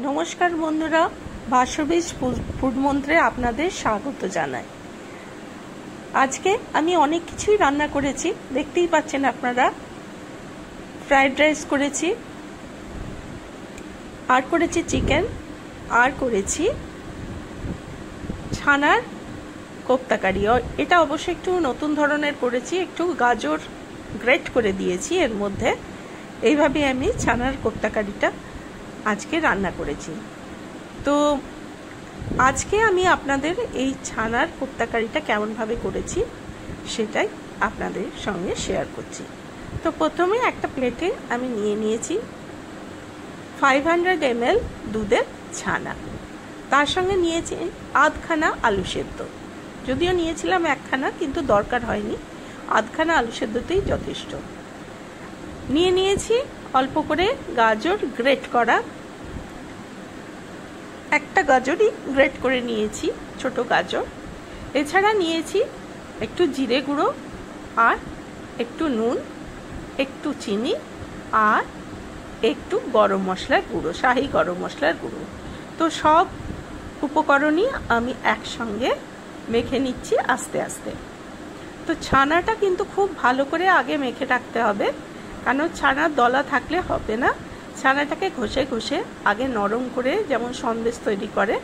নমস্কার বন্ধুরা, ভাস্ববীজ ফুড মন্ত্রে আপনাদের স্বাগত জানাই। আজকে আমি অনেক কিছুই রান্না করেছি, দেখতেই পাচ্ছেন আপনারা। ফ্রাইড রাইস করেছি, আর করেছি চিকেন, আর করেছি ছানার কোপ্তা কারি। এটা অবশ্যই একটু নতুন ধরনের করেছি, একটু গাজর গ্রেট করে দিয়েছি এর মধ্যে। এইভাবে আমি ছানার কোপ্তা কারিটা আজকে রান্না করেছি। তো আজকে আমি আপনাদের এই ছানার কোপ্তা কারিটা কেমনভাবে করেছি সেটাই আপনাদের সঙ্গে শেয়ার করছি। তো প্রথমে একটা প্লেটে আমি নিয়ে নিয়েছি 500 ml দুধের ছানা, তার সঙ্গে নিয়েছি আধখানা আলু সেদ্ধ। যদিও নিয়েছিলাম একখানা, কিন্তু দরকার হয়নি, আধখানা আলু সেদ্ধতেই যথেষ্ট। নিয়ে নিয়েছি অল্প করে গাজর গ্রেট করা, একটা গাজরই গ্রেট করে নিয়েছি, ছোট গাজর। এছাড়া নিয়েছি একটু জিরে গুঁড়ো, আর একটু নুন, একটু চিনি, আর একটু গরম মশলার গুঁড়ো, শাহি গরম মশলার গুঁড়ো। তো সব উপকরণই আমি একসঙ্গে মেখে নিচ্ছি আস্তে আস্তে। তো ছানাটা কিন্তু খুব ভালো করে আগে মেখে রাখতে হবে, কারণ ছানার দলা থাকলে হবে না। ছানাটাকে ঘষে ঘষে আগে নরম করে, যেমন সন্দেশ তৈরি করে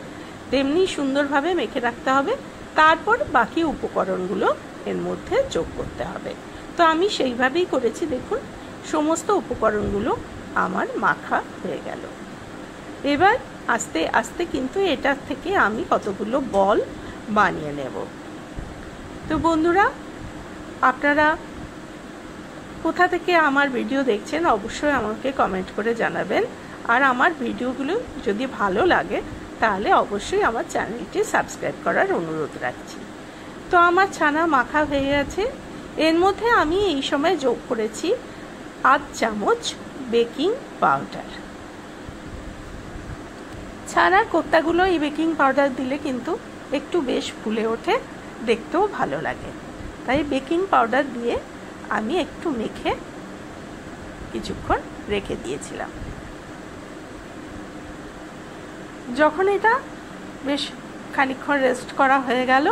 তেমনি সুন্দরভাবে মেখে রাখতে হবে। তারপর বাকি উপকরণগুলো এর মধ্যে যোগ করতে হবে। তো আমি সেইভাবেই করেছি। দেখুন, সমস্ত উপকরণগুলো আমার মাখা হয়ে গেল। এবার আস্তে আস্তে কিন্তু এটার থেকে আমি কতগুলো বল বানিয়ে নেব। তো বন্ধুরা, আপনারা কোথা থেকে আমার ভিডিও দেখছেন অবশ্যই আমাকে কমেন্ট করে জানাবেন। আর আমার ভিডিওগুলো যদি ভালো লাগে তাহলে অবশ্যই আমার চ্যানেলটি সাবস্ক্রাইব করার অনুরোধ রাখছি। তো আমার ছানা মাখা হয়ে গেছে। এর মধ্যে আমি এই সময় যোগ করেছি আধ চামচ বেকিং পাউডার। ছানার কোপ্তাগুলো এই বেকিং পাউডার দিলে কিন্তু একটু বেশ ফুলে ওঠে, দেখতেও ভালো লাগে। তাই বেকিং পাউডার দিয়ে আমি একটু মেখে কিছুক্ষণ রেখে দিয়েছিলাম। যখন এটা বেশ খানিকক্ষণ রেস্ট করা হয়ে গেল,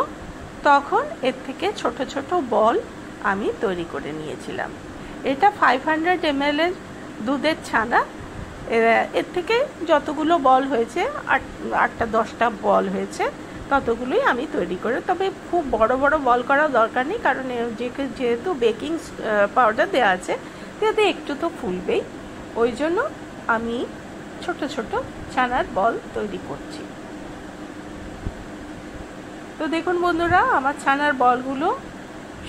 তখন এর থেকে ছোট ছোট বল আমি তৈরি করে নিয়েছিলাম। এটা 500 ml এর দুধের ছানা। এর থেকে যতগুলো বল হয়েছে, 8-10টা বল হয়েছে, ততগুলোই আমি তৈরি করে। তবে খুব বড় বড় বল করার দরকার নেই, কারণ যেহেতু বেকিং পাউডার দেওয়া আছে তাতে একটু তো ফুলবেই। ওই জন্য আমি ছোট ছোট ছানার বল তৈরি করছি। তো দেখুন বন্ধুরা, আমার ছানার বলগুলো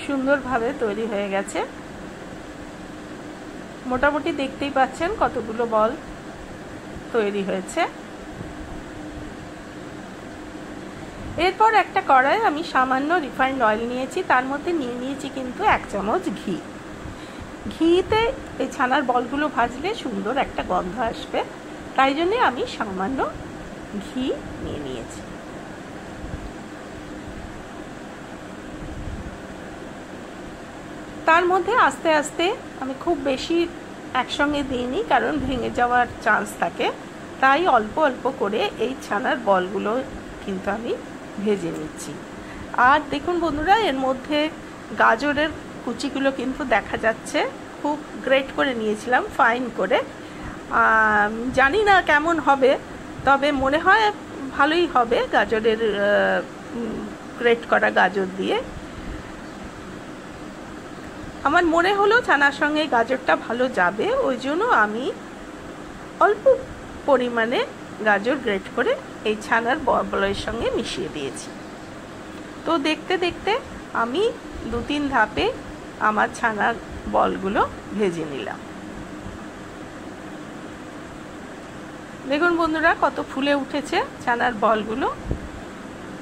সুন্দরভাবে তৈরি হয়ে গেছে। মোটামুটি দেখতেই পাচ্ছেন কতগুলো বল তৈরি হয়েছে। এরপর একটা কড়াই আমি সামান্য রিফাইন্ড অয়েল নিয়েছি, তার মধ্যে নিয়ে নিয়েছি কিন্তু 1 চামচ ঘি। ঘিতে এই ছানার বলগুলো ভাজলে সুন্দর একটা গন্ধ আসবে, তাই জন্য আমি সামান্য ঘি নিয়ে নিয়েছি। তার মধ্যে আস্তে আস্তে, আমি খুব বেশি একসঙ্গে দিইনি কারণ ভেঙে যাওয়ার চান্স থাকে, তাই অল্প অল্প করে এই ছানার বলগুলো কিন্তু আমি ভেজে নিচ্ছি। আর দেখুন বন্ধুরা, এর মধ্যে গাজরের কুচিগুলো কিন্তু দেখা যাচ্ছে, খুব গ্রেট করে নিয়েছিলাম, ফাইন করে। জানি না কেমন হবে, তবে মনে হয় ভালোই হবে গাজরের গ্রেট করা গাজর দিয়ে। আমার মনে হলো ছানার সঙ্গে গাজরটা ভালো যাবে, ওই জন্য আমি অল্প পরিমাণে গাজর গ্রেট করে এই ছানার বলের সঙ্গে মিশিয়ে দিয়েছি। তো দেখতে দেখতে আমি 2-3 ধাপে আমার ছানার বলগুলো ভেজে নিলাম। দেখুন বন্ধুরা, কত ফুলে উঠেছে ছানার বলগুলো।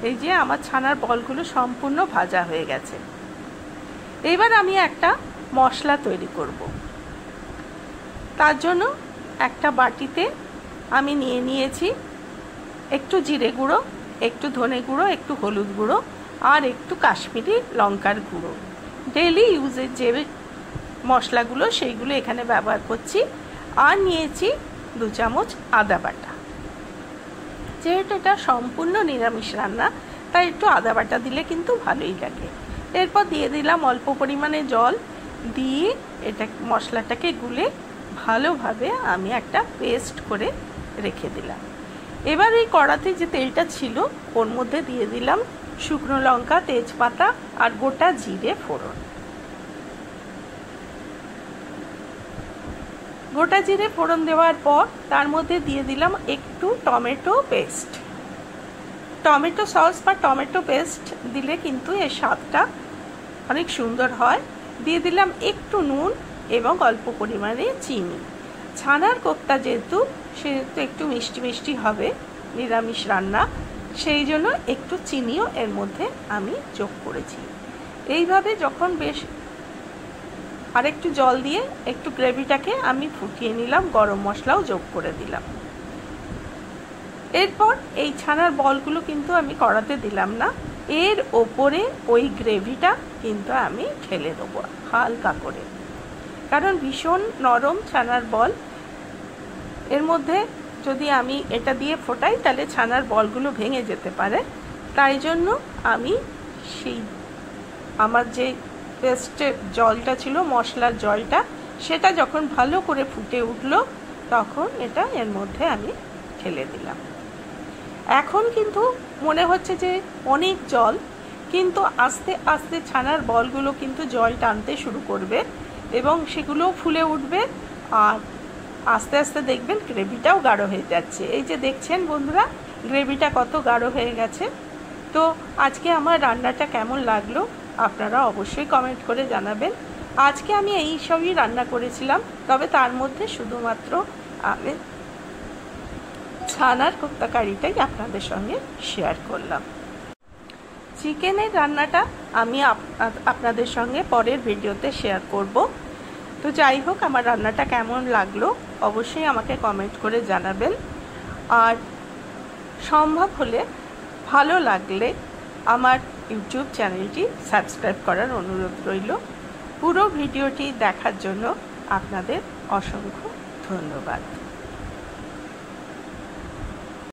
এই যে আমার ছানার বলগুলো সম্পূর্ণ ভাজা হয়ে গেছে। এবার আমি একটা মশলা তৈরি করব। তার জন্য একটা বাটিতে আমি নিয়ে নিয়েছি একটু জিরে গুঁড়ো, একটু ধনে গুঁড়ো, একটু হলুদ গুঁড়ো, আর একটু কাশ্মীরি লঙ্কার গুঁড়ো। ডেইলি ইউজের যে মশলাগুলো সেইগুলো এখানে ব্যবহার করছি। আর নিয়েছি 2 চামচ আদা বাটা। যেহেতু এটা সম্পূর্ণ নিরামিষ রান্না, তাই একটু আদা বাটা দিলে কিন্তু ভালোই লাগে। এরপর দিয়ে দিলাম অল্প পরিমাণে জল, দিয়ে এটা মশলাটাকে গুলে ভালোভাবে আমি একটা পেস্ট করে রেখে দিলাম। এবার এই কড়াতে যে তেলটা ছিল ওর মধ্যে দিয়ে দিলাম শুকনো লঙ্কা, তেজপাতা আর গোটা জিরে ফোড়ন। গোটা জিরে ফোড়ন দেওয়ার পর তার মধ্যে দিয়ে দিলাম একটু টমেটো পেস্ট। টমেটো সস বা টমেটো পেস্ট দিলে কিন্তু এর স্বাদটা অনেক সুন্দর হয়। দিয়ে দিলাম একটু নুন এবং অল্প পরিমাণে চিনি। ছানার কোপ্তা যেহেতু সেহেতু একটু মিষ্টি মিষ্টি হবে, নিরামিষ রান্না, সেই জন্য একটু চিনিও এর মধ্যে আমি যোগ করেছি। এইভাবে যখন বেশ আরেকটু জল দিয়ে একটু গ্রেভিটাকে আমি ফুটিয়ে নিলাম, গরম মশলাও যোগ করে দিলাম। এরপর এই ছানার বলগুলো কিন্তু আমি কড়াতে দিলাম না, এর ওপরে ওই গ্রেভিটা কিন্তু আমি ঢেলে দেবো হালকা করে, কারণ ভীষণ নরম ছানার বল। এর মধ্যে যদি আমি এটা দিয়ে ফোটাই তাহলে ছানার বলগুলো ভেঙে যেতে পারে, তাই জন্য আমি সেই আমার যে পেস্টের জলটা ছিল, মশলার জলটা, সেটা যখন ভালো করে ফুটে উঠলো তখন এটা এর মধ্যে আমি ঢেলে দিলাম। এখন কিন্তু মনে হচ্ছে যে অনেক জল, কিন্তু আস্তে আস্তে ছানার বলগুলো কিন্তু জল টানতে শুরু করবে এবং সেগুলো ফুলে উঠবে, আর আস্তে আস্তে দেখবেন গ্রেভিটাও গাঢ় হয়ে যাচ্ছে। এই যে দেখছেন বন্ধুরা, গ্রেভিটা কত গাঢ় হয়ে গেছে। তো আজকে আমার রান্নাটা কেমন লাগলো আপনারা অবশ্যই কমেন্ট করে জানাবেন। আজকে আমি এই সবই রান্না করেছিলাম, তবে তার মধ্যে শুধুমাত্র আমি ছানার কোপ্তা কারিটাই আপনাদের সঙ্গে শেয়ার করলাম। চিকেনের রান্নাটা আমি আপনাদের সঙ্গে পরের ভিডিওতে শেয়ার করব। তো যাই হোক, আমার রান্নাটা কেমন লাগলো অবশ্যই আমাকে কমেন্ট করে জানাবেন, আর সম্ভব হলে ভালো লাগলে আমার ইউটিউব চ্যানেলটি সাবস্ক্রাইব করার অনুরোধ রইল। পুরো ভিডিওটি দেখার জন্য আপনাদের অসংখ্য ধন্যবাদ।